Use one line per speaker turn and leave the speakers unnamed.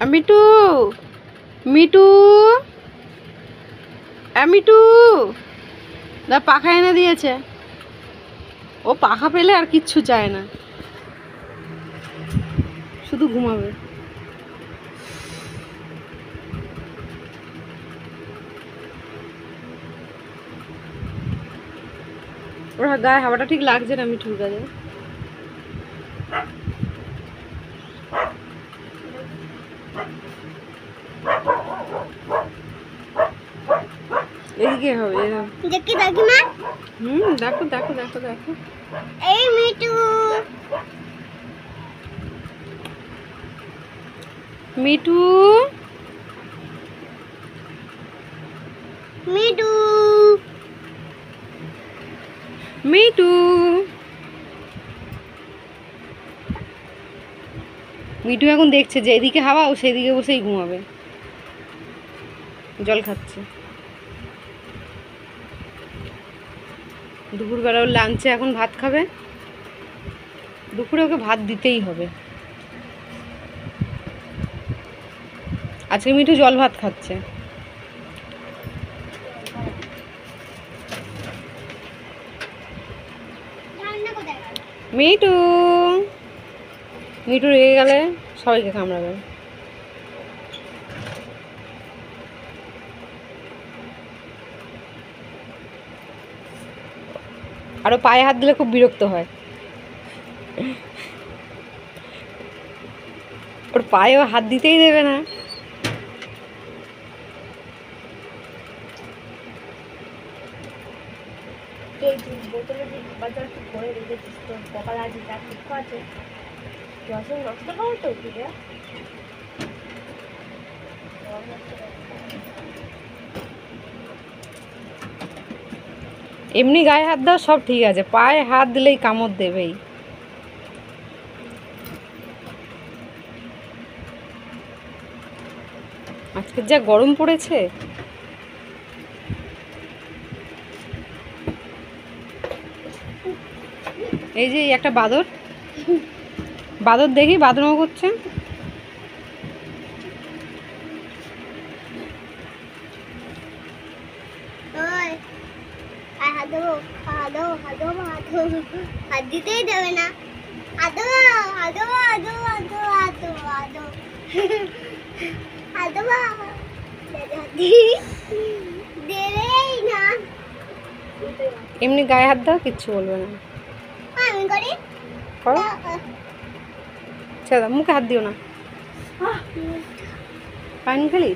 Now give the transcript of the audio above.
Me too me too me too দা পাখা এনে দিয়েছে। ও পাখা পেলে আর কিচ্ছু চায় না, শুধু ঘুমাবে। ওর গায়ে হাওয়াটা ঠিক লাগছে না মিঠুর গায়ে। এদিকে হবে দেখি দেখি মা। দেখো দেখো দেখো দেখো এই মিঠু মিঠু মিঠু মিঠু মিঠু এখন দেখছে যে এদিকে হাওয়া, ও সেদিকে বসেই ঘুমাবে, জল খাচ্ছে। দুপুরবেলা ওর লাঞ্চে এখন ভাত খাবে, দুপুরে ওকে ভাত দিতেই হবে। আজকে মিঠু জল ভাত খাচ্ছে। মিঠু মিঠু রেগে গেলে সবাইকে কামড়াবে। আরো পায়ে হাত দিলে খুব বিরক্ত হয়, ওর পায়েও হাত দিতেই দেবে না। এমনি গায়ে হাত দাও সব ঠিক আছে, পায়ে হাত দিলেই কামড় দেবেই। আজকে যা গরম পড়েছে, এই যে একটা বাদর, বাদর দেখি বাদরও করছে।
হাত দিতেই দেবে না। আদো আদো আদো আদো আদো আদো আদো দেবেই না।
এমনি গায়ে হাত দাও, কিচ্ছু বলবে না।
আমি করি
করো, ছেড়ে দাও, মুখে হাত দিও না। পানি খালি